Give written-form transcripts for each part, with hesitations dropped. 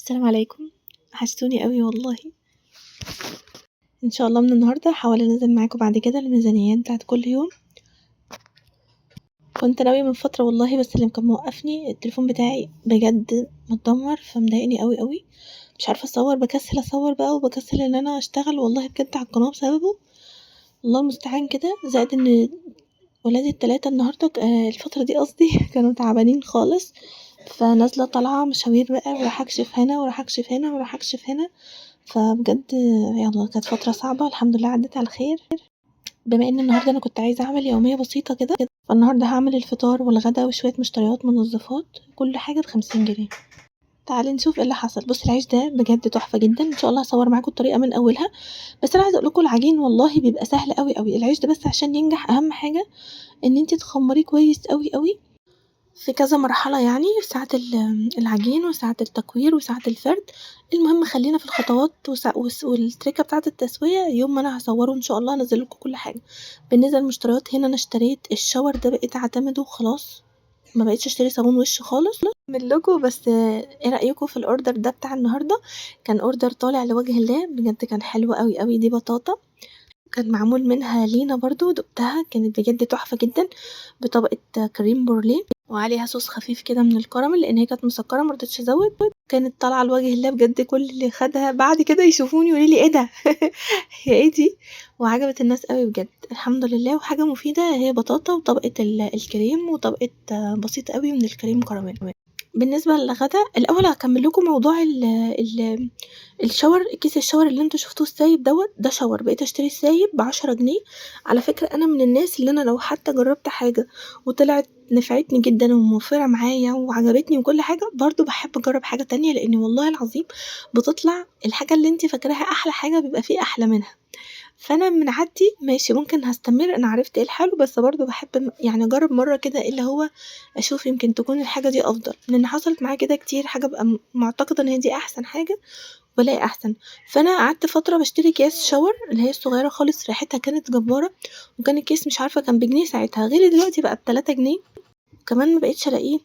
السلام عليكم، وحشتوني أوي والله. إن شاء الله من النهارده هاحاول أنزّل معاكم بعد كده الميزانيات بتاعة كل يوم. كنت ناوية من فترة والله، بس اللي كان موقّفني التليفون بتاعي بجد متدمّر، فمضايقني أوي، مش عارفة أصوّر، باكسّل أصوّر بقى وباكسّل إن أنا أشتغل والله بجد على القناة بسببه، الله المستعان كده. زائد إن ولادي ال3 النهارده الفترة دي قصدي كانوا تعبانين خالص، فنازلة طالعة مشاوير بقى، ورايحة أكشف هنا ورايحة أكشف هنا ورايحة أكشف هنا، فبجد يالّا كانت فترة صعبة الحمد لله عدّت على خير. بما إن النهارده أنا كنت عايزة أعمل يومية بسيطة كده، فالنهارده هاعمل الفطار والغدا وشوية مشتريات منظفات، كل حاجة ب50 جنيه. تعالي نشوف إيه اللي حصل. بُصّي العيش ده بجد تحفة جدًا، إن شاء الله هاصوّر معاكم الطريقة من أولها، بس أنا عايزة أقول لكم العجين والله بيبقى سهل أوي، العيش ده بس عشان ينجح أهم حاجة إن أنتِ تخمّريه كويس أوي في كذا مرحلة، يعني ساعة العجين وساعة التكوير وساعة الفرد. المهم خلّينا في الخطوات والتركة بتاعة التسوية يوم ما أنا هاصوّره إن شاء الله هانزّل لكم كل حاجة. بالنسبة للمشتريات هنا أنا اشتريت الشاور ده بقيت أعتمده خلاص، ما بقيتش أشتري صابون وِش خالص. هاكمل لكم، بس إيه رأيكم في الorder ده بتاع النهارده؟ كان order طالع لوجه الله، بجد كان حلو أوي، دي بطاطا كان معمول منها لينا برضه دُقتها كانت بجد تحفة جدًا، بطبقة كريم بورليه وعليها صوص خفيف كده من الكراميل، لإن هي كانت مسكّرة مرضتش أزوّد، كانت طالعة لوجه الله بجد كل اللي خدها بعد كده يشوفوني يقولوا لي: "إيه ده هي إيه دي؟" وعجبت الناس أوي بجد الحمد لله. وحاجة مفيدة هي بطاطا وطبقة الكريم وطبقة بسيطة أوي من الكريم كراميل. بالنسبة للغدا الأول هاكمّل لكم موضوع ال الشاور، كيس الشاور اللي أنتم شفتوه السايب دوّة، ده شاور بقيت أشتري السايب ب10 جنيه. على فكرة أنا من الناس اللي أنا لو حتى جرّبت حاجة وطلعت نفعتني جدًا وموفّرة معايا وعجبتني وكل حاجة، برضه باحب أجرّب حاجة تانية، لإن والله العظيم بتطلع الحاجة اللي أنتِ فاكراها أحلى حاجة بيبقى في أحلى منها. فأنا من عادتي ماشي ممكن هاستمر، أنا عرفت إيه الحلو، بس برضه باحب يعني أجرّب مرّة كده اللي هو أشوف يمكن تكون الحاجة دي أفضل، لإن حصلت معايا كده كتير حاجة أبقى معتقدة إن هي دي أحسن حاجة والاقي أحسن. فأنا قعدت فترة باشتري أكياس شاور اللي هي الصغيرة خالص ريحتها كانت جبارة، وكان الكيس مش عارفة كان بجنيه ساعتها، غِلي دلوقتي بقى ب3 جنيه، وكمان ما بقيتش ألاقيه،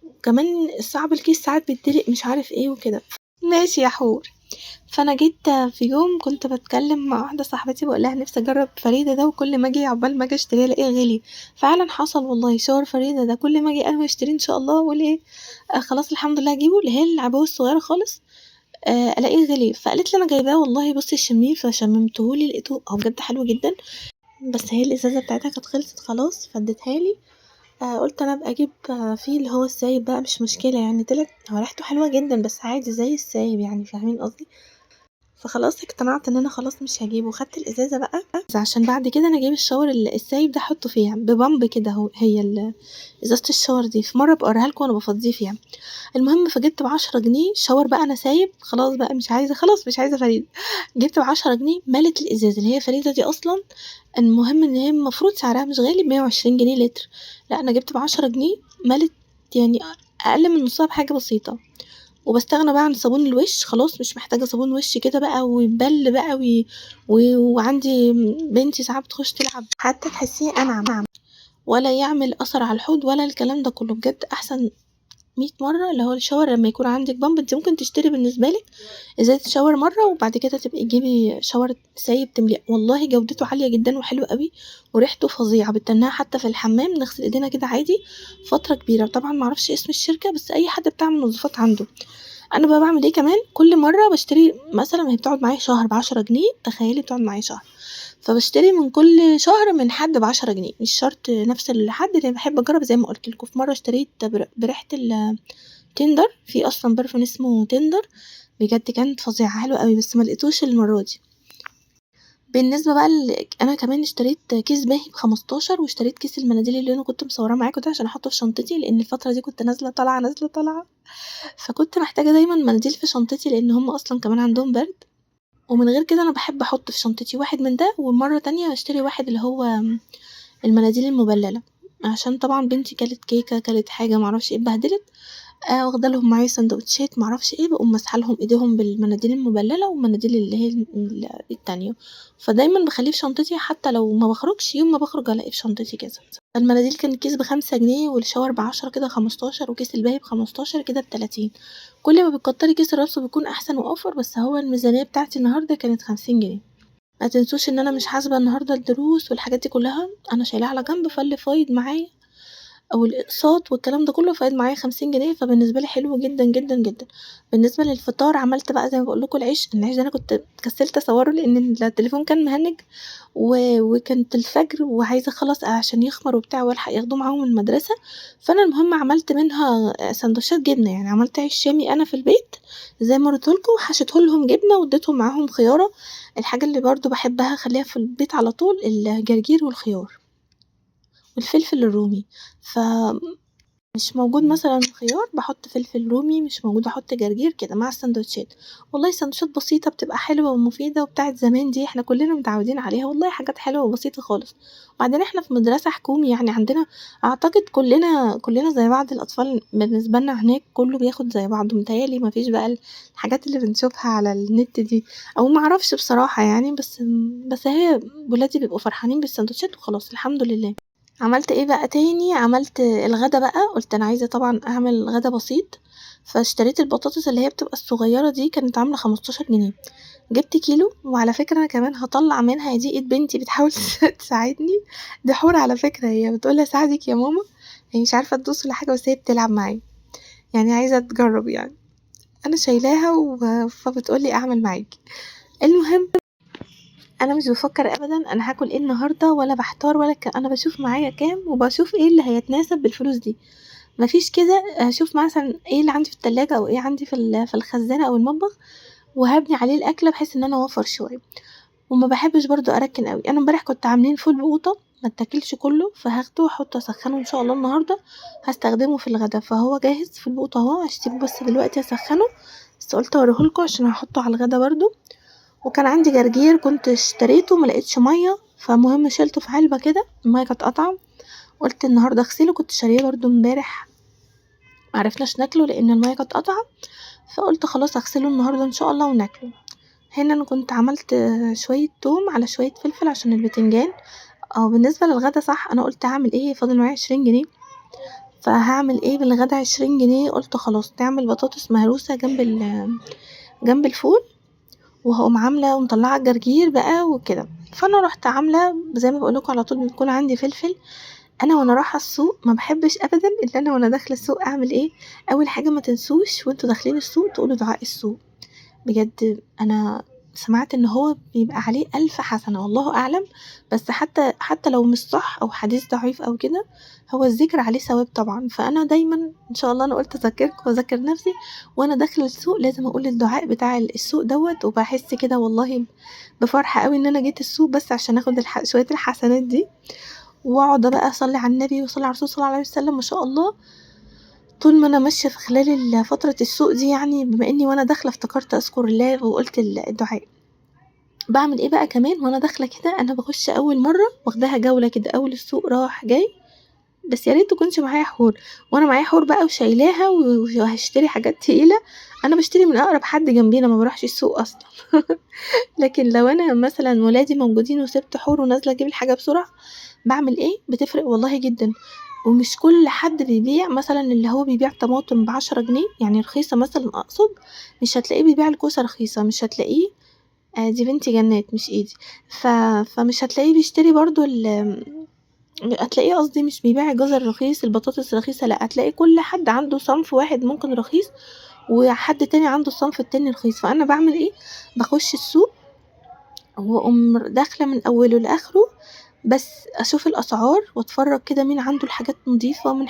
وكمان صعب الكيس ساعات بيتدلق مش عارف إيه وكده. ماشي يا حور. فأنا جيت في يوم كنت باتكلم مع واحدة صاحبتي باقول لها نفسي أجرّب فريدة ده، وكل ما آجي عقبال ما آجي أشتريه ألاقيه غِلي. فعلًا حصل والله شاور فريدة ده كل ما آجي أنوي أشتريه إن شاء الله وأقول إيه خلاص الحمد لله هاجيبه، اللي هي العبوة الصغيرة خالص، ألاقيه غِلي. فقالت لي أنا جايباه والله بُصّي شميه، فشممته لي لقيته هو بجد حلو جدًا، بس هي الإزازة بتاعتها كانت خلصت خلاص فادّتها لي. قُلت أنا أبقى أجيب فيه اللي هو السايب بقى مش مشكلة يعني، طلعت هو ريحته حلوة جدًا بس عادي زي السايب يعني فاهمين قصدي؟ فخلاص اقتنعت إن أنا خلاص مش هاجيبه، خدت الإزازة بقى عشان بعد كده أنا أجيب الشاور السايب ده أحطه فيها ببامب كده أهو، هي إزازة الشاور دي، في مرة أبقى أوريها لكم وأنا بافضيه فيها. المهم فجبت ب10 جنيه شاور بقى أنا سايب خلاص بقى مش عايزة خلاص مش عايزة فريدة، جبت ب10 جنيه مَلِت الإزازة اللي هي فريدة دي أصلًا المهم إن هي المفروض سعرها مش غالي ب120 جنيه لتر، لأ أنا جبت ب10 جنيه مَلِت يعني أقل من نصها بحاجة بسيطة. وباستغنى بقى عن صابون الوش، خلاص مش محتاجة صابون وش كده بقى ويبل بقى وعندي بنتي ساعات بتخش تلعب حتى تحسيه أنعم، ولا يعمل أثر على الحوض ولا الكلام ده كله، بجد أحسن 100 مرة اللي هو الشاور لما يكون عندك بامب. انتِ ممكن تشتري بالنسبة لِك إزازة شاور مرة وبعد كده تبقي تجيبي شاور سايب تمليه، والله جودته عالية جدًا وحلو أوي وريحته فظيعة، بتنّاها حتى في الحمام نغسل إيدينا كده عادي فترة كبيرة. طبعًا ما أعرفش اسم الشركة بس أي حد بتاع منظفات عنده. أنا بقى باعمل إيه كمان، كل مرة باشتري مثلًا هي بتقعد معايا شهر ب10 جنيه، تخيلي بتقعد معايا شهر، فباشتري من كل شهر من حد ب10 جنيه، مش شرط نفس الحد لإني باحب أجرب زي ما قُلت لكم. في مرة اشتريت بريحة تندر، في أصلًا برفان اسمه تندر، بجد كانت فظيعة حلوة أوي بس ما لقيتوش المرة دي. بالنسبة بقى أنا كمان اشتريت كيس باهي ب15 واشتريت كيس المناديل اللي أنا كنت مصوراه معاكم ده عشان أحطه في شنطتي، لإن الفترة دي كنت نازلة طالعة، نازلة طالعة، فكنت محتاجة دايمًا مناديل في شنطتي لإن هُم أصلًا كمان عندهم برد. ومن غير كده أنا باحب أحط في شنطتي واحد من ده، ومرة تانية أشتري واحد اللي هو المناديل المبللة، عشان طبعًا بنتي كلت كيكة، كلت حاجة ما أعرفش إيه اتبهدلت، واخدة لهم معايا ساندوتشات ما اعرفش إيه، باقوم ماسحة لهم إيديهم بالمناديل المبللة والمناديل اللي هي التانية، فدايمًا باخليه في شنطتي حتى لو ما باخرجش، يوم ما باخرج ألاقيه في شنطتي كذا. المناديل كان الكيس ب5 جنيه والشاور ب10 كده 15 وكيس الباقي ب15 كده ب30. كل ما بتكتري كيس الرص بيكون أحسن وأوفر، بس هو الميزانية بتاعتي النهاردة كانت 50 جنيه. ما تنسوش إن أنا مش حاسبة النهاردة الدروس والحاجات دي كلها، أنا شايلاها على جنب، فاللي فايض معايا أو الأقساط والكلام ده كله فايض معايا 50 جنيه، فبالنسبة لي حلو جدًا، جدًا، جدًا. بالنسبة للفطار عملت بقى زي ما باقول لكم العيش ده أنا كنت كسلت أصوره لإن التليفون كان مهنج وكانت الفجر وعايزة أخلّص عشان يخمر وبتاع والحق ياخدوه معاهم المدرسة، فأنا المهم عملت منها ساندوتشات جبنة، يعني عملت عيش شامي أنا في البيت زي ما وريته لكم وحشيته لهم جبنة واديتهم معاهم خيارة، الحاجة اللي برضه باحبها أخلّيها في البيت على طول الجرجير والخيار والفلفل الرومي، مش موجود مثلًا خيار باحط فلفل رومي، مش موجود أحط جرجير كده مع الساندوتشات، والله ساندوتشات بسيطة بتبقى حلوة ومفيدة وبتاعة زمان دي إحنا كلنا متعودين عليها، والله حاجات حلوة وبسيطة خالص، وبعدين إحنا في مدرسة حكومي يعني عندنا أعتقد كلنا زي بعض، الأطفال بالنسبة لنا هناك كله بياخد زي بعضه، متهيأ لي ما فيش بقى الحاجات اللي بنشوفها على النت دي، أو ما أعرفش بصراحة يعني، بس هي ولادي بيبقوا فرحانين بالساندوتشات وخلاص الحمد لله. عملت إيه بقى تاني، عملت الغدا بقى، قُلت أنا عايزة طبعًا أعمل غدا بسيط، فاشتريت البطاطس اللي هي بتبقى الصغيرة دي كانت عاملة 15 جنيه، جبت كيلو وعلى فكرة أنا كمان هاطلّع منها دي إيد بنتي بتحاول تساعدني، دي حورة على فكرة هي بتقول لي أساعدِك يا ماما، هي مش عارفة تدوس ولا حاجة بس هي بتلعب معايا، يعني عايزة تجرّب يعني، أنا شايلاها فبتقول لي أعمل معاكِ، المهم أنا مش بافكّر أبدًا أنا هاكل إيه النهارده ولا باحتار ولا أنا باشوف معايا كام وباشوف إيه اللي هيتناسب بالفلوس دي، ما فيش كده أشوف مثلًا إيه اللي عندي في التلاجة أو إيه عندي في الخزانة أو المطبخ وهابني عليه الأكلة بحيث إن أنا أوفّر شوية، وما باحبش برضه أركّن أوي، أنا امبارح كنت عاملين فول بقوطة ما اتاكلش كلّه فهاخده وأحطه أسخّنه إن شاء الله النهارده هاستخدمه في الغدا، فهو جاهز فول بقوطة أهو هاسيبه بس دلوقتي أسخّنه، بس قُلت أوريه لكم عشان هاحطه على الغدا برضه. وكان عندي جرجير كنت اشتريته ملقتش مية فالمهم شيلته في علبة كده المية كانت قاطعة قُلت النهارده اغسله كنت شارياه برضه امبارح معرفناش ناكله لإن المية كانت قاطعة، فقُلت خلاص هاغسله النهارده إن شاء الله وناكله. هنا أنا كنت عملت شوية توم على شوية فلفل عشان البتنجان، بالنسبة للغدا صح أنا قُلت هاعمل إيه فاضل معايا 20 جنيه فهاعمل إيه بالغدا 20 جنيه قُلت خلاص نعمل بطاطس مهروسة جنب الفول وهاقوم عاملة ومطلعة الجرجير بقى وكده، فأنا رُحت عاملة زي ما باقول لكم على طول بيكون عندي فلفل، أنا وأنا رايحة السوق ما باحبش أبدًا إن أنا وأنا داخلة السوق أعمل إيه، أول حاجة ما تنسوش وأنتم داخلين السوق تقولوا دعاء السوق، بجد أنا سمعت إن هو بيبقى عليه 1000 حسنة والله أعلم، بس حتى لو مش صح أو حديث ضعيف أو كده، هو الذكر عليه ثواب طبعًا، فأنا دايمًا إن شاء الله أنا قُلت أذكّركم وأذكّر نفسي وأنا داخلة السوق لازم أقول الدعاء بتاع السوق دوّة، وباحس كده والله بفرحة أوي إن أنا جيت السوق بس عشان آخد شوية الحسنات دي، وأقعد بقى أصلّي على النبي وأصلّي على الرسول صلى الله عليه وسلم ما شاء الله، طول ما أنا ماشية في خلال فترة السوق دي يعني بما إني وأنا داخلة افتكرت أذكر الله وقُلت الدعاء. باعمل إيه بقى كمان وأنا داخلة كده أنا باخش أول مرّة واخداها جولة كده أول السوق رايح جاي، بس يا ريت تكونش معايا حور، وأنا معايا حور بقى وشايلاها وهاشتري حاجات تقيلة، أنا باشتري من أقرب حد جنبينا ما باروحش السوق أصلًا، لكن لو أنا مثلًا ولادي موجودين وسِبت حور ونازلة أجيب الحاجة بسرعة، باعمل إيه بتفرق والله جدًا، ومش كل حد بيبيع مثلًا اللي هو بيبيع طماطم ب10 جنيه يعني رخيصة مثلًا أقصد، مش هتلاقيه بيبيع الكوسة رخيصة، مش هتلاقيه دي بنتي جنات مش إيدي، فمش هتلاقيه بيشتري برضه هتلاقيه قصدي مش بيبيع الجزر رخيص، البطاطس رخيصة لأ، هتلاقي كل حد عنده صنف واحد ممكن رخيص، وحد تاني عنده الصنف التاني رخيص، فأنا باعمل إيه، باخش السوق وأقوم داخلة من أوله لآخره، بس أشوف الأسعار وأتفرج كده مين عنده الحاجات نضيفة، مين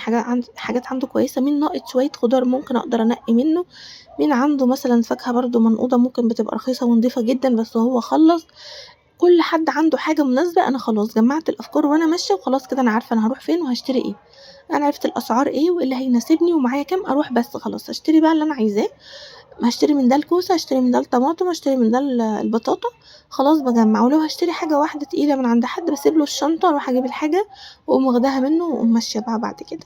حاجات عنده كويسة، مين ناقص شوية خضار ممكن أقدر أنقي منه، مين عنده مثلًا فاكهة برضه منقوضة ممكن بتبقى رخيصة ونضيفة جدًا بس هو خلّص، كل حد عنده حاجة مناسبة أنا خلاص جمّعت الأفكار وأنا ماشية وخلاص كده أنا عارفة أنا هاروح فين وهاشتري إيه، أنا عرفت الأسعار إيه وإيه اللي هيناسبني ومعايا كام أروح بس خلاص هاشتري بقى اللي أنا عايزاه، هاشتري من ده الكوسة، هاشتري من ده الطماطم، هاشتري من ده البطاطا، خلاص باجمّع، ولو هاشتري حاجة واحدة تقيلة من عند حد باسيب له الشنطة أروح أجيب الحاجة وأقوم واخداها منه وأقوم ماشية بقى بعد كده.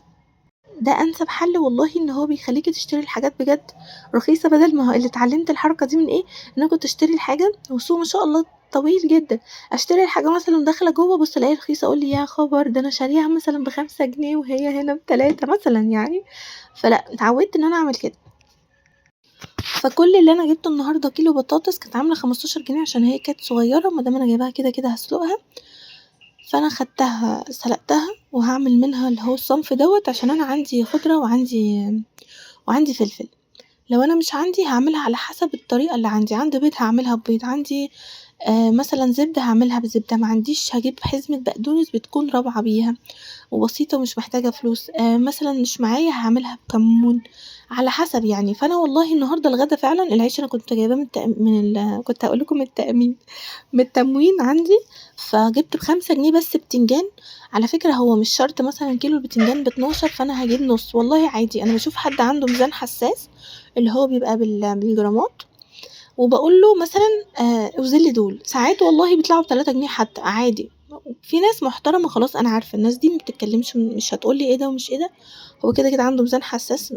ده أنسب حل والله، إن هو بيخلّيكِ تشتري الحاجات بجد رخيصة، بدل ما هو اللي اتعلمت الحركة دي من إيه، إن أنا كنت أشتري الحاجة والسوق ما شاء الله طويل جدًا، أشتري الحاجة مثلًا داخلة جوّه أبُص ألاقيها رخيصة، أقول يا خبر! ده أنا شارياها مثلًا ب5 جنيه وهي هنا ب3 مثلًا يعني، فلأ اتعودت إن أنا أعمل كده. فكل اللي أنا جبته النهارده كيلو بطاطس كانت عاملة 15 جنيه عشان هي كانت صغيرة، ما دام أنا جايباها كده هاسلقها، فأنا خدتها سلقتها وهاعمل منها اللي هو الصنف دوّة، عشان أنا عندي خضرة وعندي فلفل. لو أنا مش عندي هاعملها على حسب الطريقة اللي عندي بيض هاعملها ببيض، عندي مثلًا زبدة هاعملها بزبدة، ما عنديش هاجيب حزمة بقدونس بتكون رابعة بيها وبسيطة ومش محتاجة فلوس، مثلًا مش معايا هاعملها بكمون، على حسب يعني. فأنا والله النهارده الغدا فعلًا العيش أنا كنت جايباه كنت هاقول لكم من التموين عندي، فجبت ب5 جنيه بس بتنجان. على فكرة هو مش شرط مثلًا كيلو البتنجان ب12 فأنا هاجيب نُص، والله عادي. أنا باشوف حد عنده ميزان حساس اللي هو بيبقى بالجرامات، وباقول له مثلًا اوزن لي دول، ساعات والله بيطلعوا ب3 جنيه حتى عادي. في ناس محترمة خلاص أنا عارفة الناس دي ما بتتكلمش، مش هتقول لي إيه ده ومش إيه ده، هو كده عنده ميزان حساس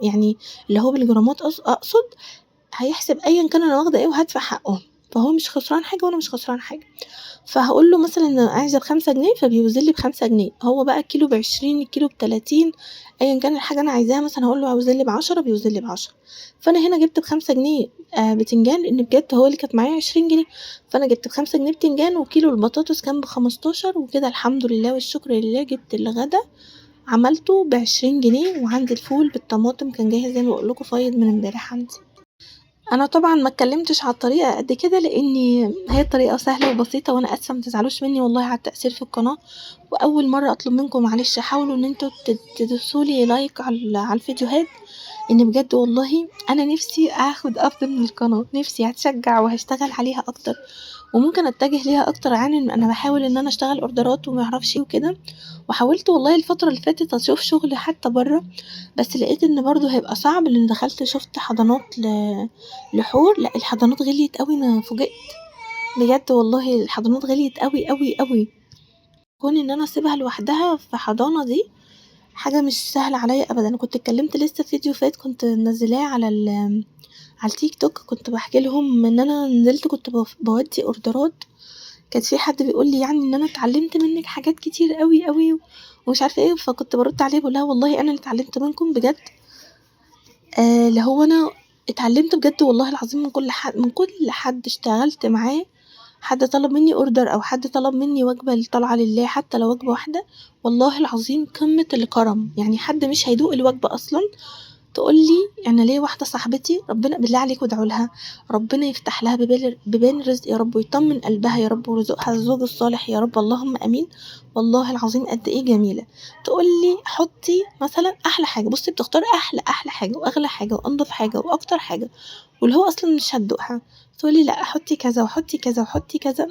يعني اللي هو بالجرامات أقصد، هيحسب أيًا كان أنا واخدة إيه وهادفع حقهم، فهو مش خسران حاجة وأنا مش خسرانة حاجة. فهاقول له مثلًا أنا عايزة ب5 جنيه فبيوزن لي ب5 جنيه، هو بقى الكيلو ب20 الكيلو ب30 أيًا كان الحاجة أنا عايزاها، مثلًا هاقول له اوزن لي ب10 بيوزن لي ب10. فأنا هنا جبت ب5 جنيه بتنجان، لإن بجد هو اللي كانت معايا 20 جنيه، فأنا جبت ب5 جنيه بتنجان، وكيلو البطاطس كان ب15، وكده الحمد لله والشكر لله جبت الغدا عملته ب20 جنيه، وعندي الفول بالطماطم كان جاهز زي ما باقول لكم فايض من امبارح عندي. أنا طبعًا ما اتكلمتش على الطريقة قد كده، لإني هي الطريقة سهلة وبسيطة، وأنا آسفة ما تزعلوش مني والله على التقصير في القناة، وأول مرة أطلب منكم معلش حاولوا إن انتم تدوسوا لي لايك على الفيديوهات، إن بجد والله أنا نفسي آخد أفضل من القناة، نفسي هاتشجع وهاشتغل عليها أكتر، وممكن أتجه ليها أكتر عن إن أنا باحاول إن أنا أشتغل أوردرات وما أعرفش إيه وكده، وحاولت والله الفترة اللي فاتت أشوف شغل حتى برّه، بس لقيت إن برضه هيبقى صعب، لإن دخلت شُفت حضانات لحور، لأ الحضانات غليت أوي، أنا فوجئت بجد والله الحضانات غليت أوي، كون إن أنا أسيبها لوحدها في حضانة دي حاجة مش سهلة عليَّ أبدًا. أنا كنت اتكلمت لسه في فيديو فات كنت منزّلاه على التيك توك، كنت باحكي لهم إن أنا نزلت كنت باودّي أوردرات، كان في حد بيقول لي يعني إن أنا اتعلمت منِّك حاجات كتير أوي ومش عارفة إيه، فكنت بارُد عليها باقول لها والله أنا اللي اتعلمت منكم بجد، اللي هو أنا اتعلمت بجد والله العظيم من كل حد اشتغلت معاه، حد طلب مني order أو حد طلب مني وجبة طالعة لله حتى لو وجبة واحدة، والله العظيم قمة الكرم، يعني حد مش هيدوق الوجبة أصلًا تقول لي أنا ليّا واحدة صاحبتي ربنا بالله عليكم ادعوا لها، ربنا يفتح لها بيبان رزق يا رب ويطمن قلبها يا رب ويرزقها الزوج الصالح يا رب اللهم آمين، والله العظيم قد إيه جميلة، تقول لي حطي مثلًا أحلى حاجة، بُصّي بتختار أحلى حاجة وأغلى حاجة وأنضف حاجة وأكتر حاجة، واللي هو أصلًا مش هتدوقها، تقول لي لأ حطي كذا وحطي كذا وحطي كذا،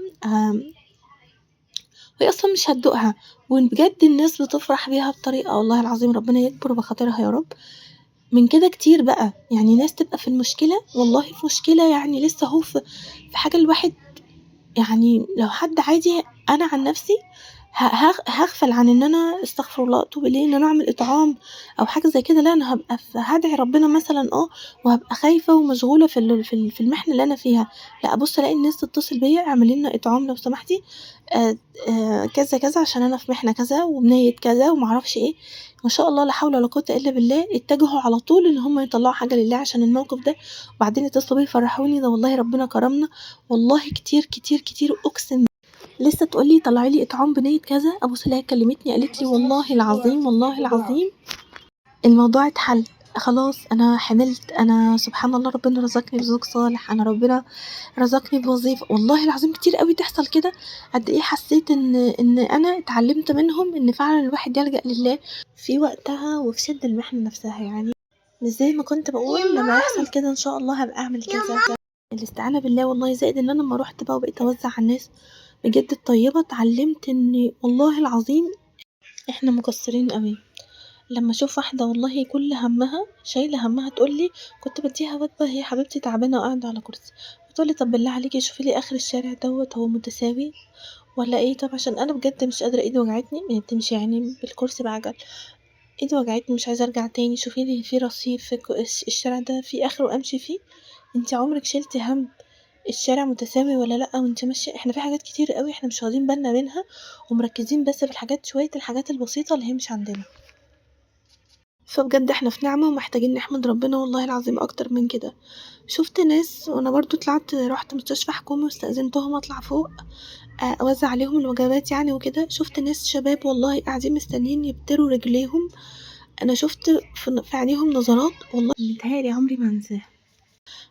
وهي أصلًا مش هتدوقها، وبجد الناس بتفرح بيها بطريقة والله العظيم ربنا يكبر بخاطرها يا رب. من كده كتير بقى، يعني ناس تبقى في المشكلة والله في مشكلة يعني لسه أهو في حاجة الواحد يعني لو حد عادي أنا عن نفسي هاغفل عن إن أنا استغفر الله وأتوب إليه إن أنا أعمل إطعام أو حاجة زي كده، لأ أنا هابقى هادعي ربنا مثلًا وهابقى خايفة ومشغولة في المحنة اللي أنا فيها، لأ أبُص ألاقي الناس تتصل بيّا اعملي لنا إطعام لو سمحتِ كذا عشان أنا في محنة كذا وبنية كذا وما أعرفش إيه، ما شاء الله لا حول ولا قوة إلا بالله، اتجهوا على طول إن هُم يطلعوا حاجة لله عشان الموقف ده، وبعدين يتصلوا بيّا يفرحوني، ده والله ربنا كرمنا، والله كتير أقسم لسه تقول لي طلعي لي إطعام بنية كذا، أبُص ألاقيها كلمتني قالت لي والله العظيم الموضوع اتحل، خلاص أنا حملت، أنا سبحان الله ربنا رزقني بزوج صالح، أنا ربنا رزقني بوظيفة، والله العظيم كتير أوي تحصل كده، قد إيه حسيت إن أنا اتعلمت منهم إن فعلًا الواحد يلجأ لله في وقتها وفي شدة المحنة نفسها يعني، مش زي ما كنت باقول لمّا يحصل كده إن شاء الله هابقى أعمل كذا، الاستعانة بالله والله زائد إن أنا أمّا رُحت بقى وبقيت أوزّع على الناس بجد الطيبة، اتعلمت إن والله العظيم إحنا مقصرين أوي. لمّا أشوف واحدة والله كل هَمّها شايلة هَمّها تقول لي كنت بادّيها وجبة هي حبيبتي تعبانة وقاعدة على كرسي، بتقول لي طب بالله عليكِ شوفي لي آخر الشارع دوّة هو متساوي والّا إيه، طب عشان أنا بجد مش قادرة إيدي وجعتني، هي بتمشي يعني بالكرسي بعجل، ايدي وجعتني مش عايزة ارجع تاني، شوفي لي في رصيف في الشارع ده في اخره امشي فيه؟ انت عمرك شلتي هم الشارع متساوي ولا لأ وانت ماشية؟ احنا في حاجات كتير قوي احنا مش واخدين بالنا منها ومركزين بس في الحاجات شوية الحاجات البسيطة اللي هي مش عندنا. فبجد احنا في نعمة ومحتاجين نحمد ربنا والله العظيم اكتر من كده. شفت ناس وانا برضو رحت مستشفى حكومي واستأذنتهم اطلع فوق اوزع عليهم الوجبات يعني وكده. شفت ناس شباب والله قاعدين مستنيين يبتروا رجليهم. انا شفت في عينيهم نظرات والله متهيألي عمري ما انساها.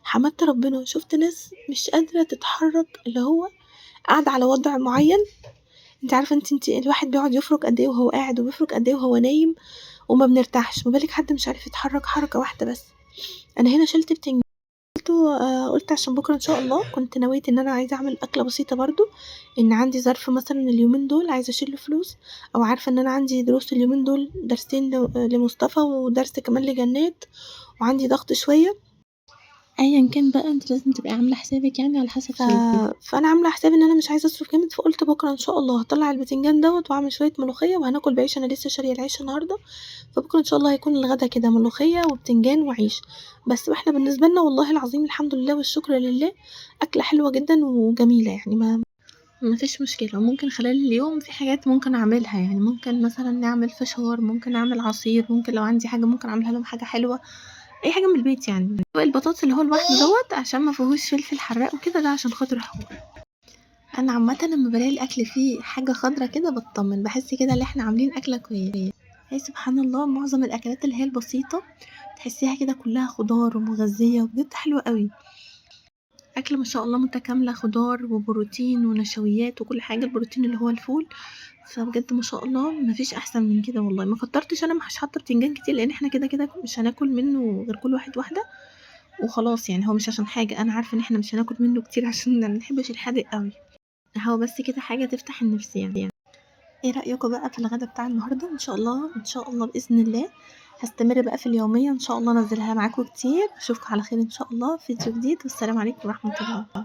حمدت ربنا. شفت ناس مش قادرة تتحرك اللي هو قاعدة على وضع معين. انت عارفة انت الواحد بيقعد يفرك قد ايه وهو قاعد وبيفرك قد ايه وهو نايم وما بنرتاحش، ما بالك حد مش عارف يتحرك حركة واحدة بس. انا هنا شلت بتنج قلت عشان بكرة ان شاء الله كنت نويت ان انا عايزة اعمل اكلة بسيطة برضو، ان عندي ظرف مثلا اليومين دول عايزة اشيل فلوس، او عارفة ان انا عندي دروس اليومين دول درسين لمصطفى ودرس كمان لجنات وعندي ضغط شوية. ايا كان بقى انت لازم تبقي عامله حسابك يعني على حسب ظروفك. فانا عامله حسابي ان انا مش عايزه اصرف جامد، فقلت بكره ان شاء الله هطلع البتنجان دوت واعمل شويه ملوخيه وهناكل بعيش. انا لسه شاريه العيش النهارده، فبكره ان شاء الله هيكون الغدا كده ملوخيه وبتنجان وعيش بس. واحنا بالنسبه لنا والله العظيم الحمد لله والشكر لله اكله حلوه جدا وجميله يعني ما فيش مشكله. وممكن خلال اليوم في حاجات ممكن اعملها، يعني ممكن مثلا نعمل فشار، ممكن اعمل عصير، ممكن لو عندي حاجه ممكن اعملها لهم حاجه حلوه، اي حاجه من البيت يعني. البطاطس اللي هو لوحده دوت عشان ما فيهوش فلفل حراق وكده، ده عشان خاطر هو انا عامه لما بلاقي الاكل فيه حاجه خضرة كده بطمن، بحس كده ان احنا عاملين اكله كويسه. هي سبحان الله معظم الاكلات اللي هي البسيطه تحسيها كده كلها خضار ومغذيه وبجد حلوه قوي. اكل ما شاء الله متكامله، خضار وبروتين ونشويات وكل حاجه. البروتين اللي هو الفول، فبجد ما شاء الله مفيش احسن من كده والله. ما كترتش، انا مش حاطه بتنجان كتير لان احنا كده كده مش هناكل منه غير كل واحد واحده وخلاص يعني. هو مش عشان حاجه، انا عارفه ان احنا مش هناكل منه كتير عشان ما بنحبش الحادق قوي، هو بس كده حاجه تفتح النفس يعني. ايه رايكم بقى في الغدا بتاع النهارده؟ ان شاء الله ان شاء الله باذن الله هستمر بقى في اليوميه ان شاء الله انزلها معاكم كتير. اشوفكم على خير ان شاء الله في فيديو جديد، والسلام عليكم ورحمه الله.